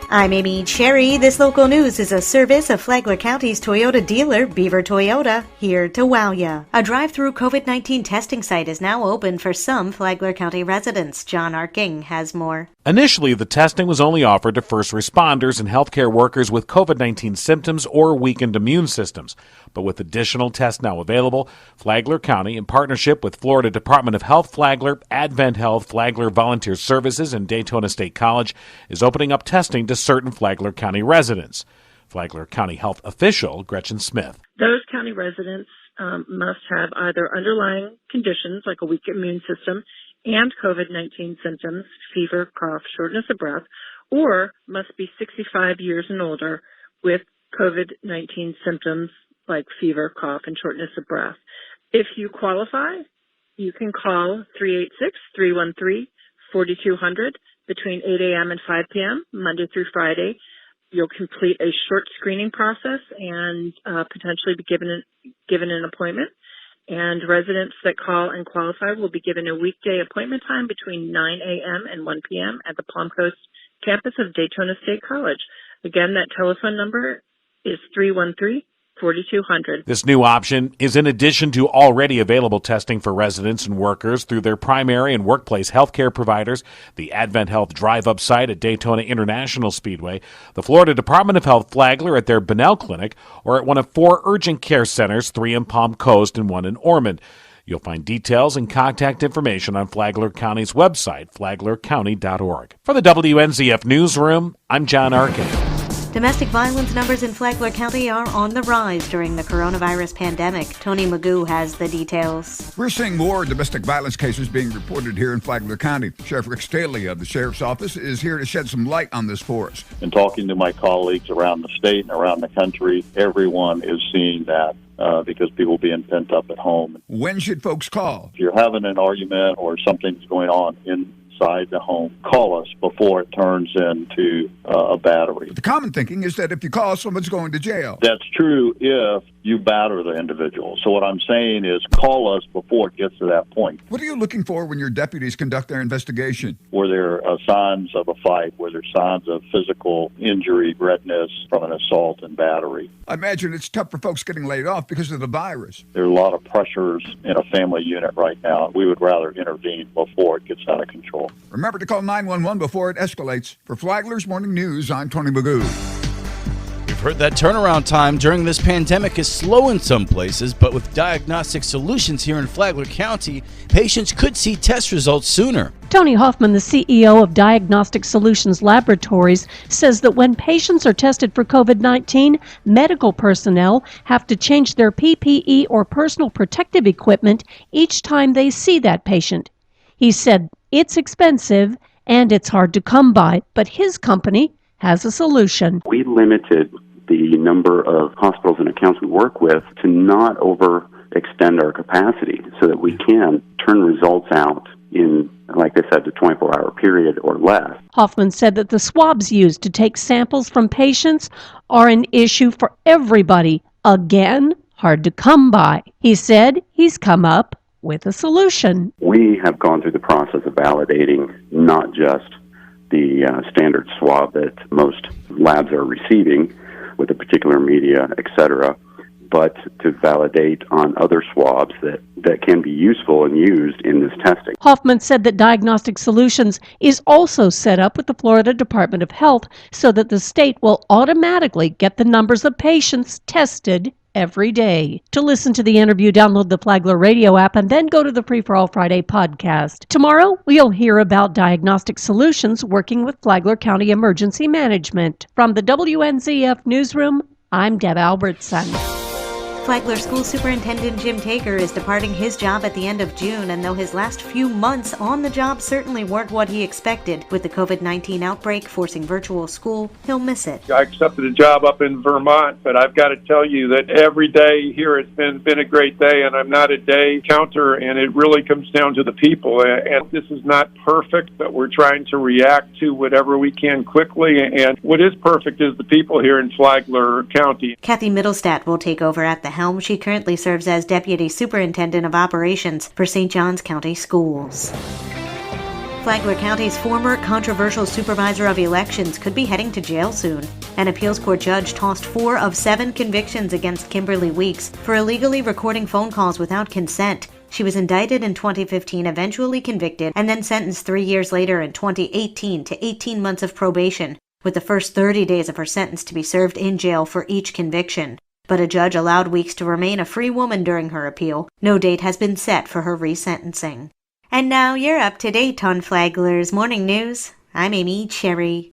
I'm Amy Cherry. This local news is a service of Flagler County's Toyota dealer, Beaver Toyota, here to wow ya. A drive-through COVID-19 testing site is now open for some Flagler County residents. John Arking has more. Initially, the testing was only offered to first responders and healthcare workers with COVID-19 symptoms or weakened immune systems. But with additional tests now available, Flagler County, in partnership with Florida Department of Health, Flagler, Advent Health, Flagler Volunteer Services, and Daytona State College, is opening up testing to certain Flagler County residents. Flagler County Health official Gretchen Smith. Those county residents must have either underlying conditions like a weak immune system and COVID-19 symptoms, fever, cough, shortness of breath, or must be 65 years and older with COVID-19 symptoms like fever, cough, and shortness of breath. If you qualify, you can call 386-313-4200 between 8 a.m. and 5 p.m., Monday through Friday. You'll complete a short screening process and potentially be given an appointment. And residents that call and qualify will be given a weekday appointment time between 9 a.m. and 1 p.m. at the Palm Coast campus of Daytona State College. Again, that telephone number is 313-4200. This new option is in addition to already available testing for residents and workers through their primary and workplace healthcare providers, the Advent Health drive-up site at Daytona International Speedway, the Florida Department of Health Flagler at their Bunnell Clinic, or at one of 4 urgent care centers, 3 in Palm Coast and 1 in Ormond. You'll find details and contact information on Flagler County's website, flaglercounty.org. For the WNZF Newsroom, I'm John Arkin. Domestic violence numbers in Flagler County are on the rise during the coronavirus pandemic. Tony Magoo has the details. We're seeing more domestic violence cases being reported here in Flagler County. Sheriff Rick Staley of the Sheriff's Office is here to shed some light on this for us. In talking to my colleagues around the state and around the country, everyone is seeing that because people being pent up at home. When should folks call? If you're having an argument or something's going on inside the home, call us before it turns into a battery. The common thinking is that if you call, someone's going to jail. That's true if you batter the individual. So what I'm saying is call us before it gets to that point. What are you looking for when your deputies conduct their investigation? Were there signs of a fight? Were there signs of physical injury, redness from an assault and battery? I imagine it's tough for folks getting laid off because of the virus. There are a lot of pressures in a family unit right now. We would rather intervene before it gets out of control. Remember to call 911 before it escalates. For Flagler's Morning News, I'm Tony Magoo. We've heard that turnaround time during this pandemic is slow in some places, but with diagnostic solutions here in Flagler County, patients could see test results sooner. Tony Hoffman, the CEO of Diagnostic Solutions Laboratories, says that when patients are tested for COVID-19, medical personnel have to change their PPE or personal protective equipment each time they see that patient. He said it's expensive and it's hard to come by, but his company has a solution. We limited the number of hospitals and accounts we work with to not overextend our capacity so that we can turn results out in, like I said, the 24-hour period or less. Hoffman said that the swabs used to take samples from patients are an issue for everybody. Again, hard to come by. He said he's come up with a solution. We have gone through the process of validating not just the standard swab that most labs are receiving with a particular media, etc., but to validate on other swabs that can be useful and used in this testing. Hoffman said that Diagnostic Solutions is also set up with the Florida Department of Health so that the state will automatically get the numbers of patients tested every day. To listen to the interview, download the Flagler radio app and then go to the Free for All Friday podcast. Tomorrow, we'll hear about Diagnostic Solutions working with Flagler County Emergency Management. From the WNZF Newsroom, I'm Deb Albertson. Flagler School Superintendent Jim Taker is departing his job at the end of June, and though his last few months on the job certainly weren't what he expected, with the COVID-19 outbreak forcing virtual school, he'll miss it. I accepted a job up in Vermont, but I've got to tell you that every day here it's been a great day, and I'm not a day counter, and it really comes down to the people. And this is not perfect, but we're trying to react to whatever we can quickly, and what is perfect is the people here in Flagler County. Kathy Middlestat will take over at the helm. She currently serves as Deputy Superintendent of Operations for St. Johns County Schools. Flagler County's former controversial supervisor of elections could be heading to jail soon. An appeals court judge tossed 4 of 7 convictions against Kimberly Weeks for illegally recording phone calls without consent. She was indicted in 2015, eventually convicted, and then sentenced 3 years later in 2018 to 18 months of probation, with the first 30 days of her sentence to be served in jail for each conviction. But a judge allowed Weeks to remain a free woman during her appeal. No date has been set for her resentencing. And now you're up to date on Flagler's Morning News. I'm Amy Cherry.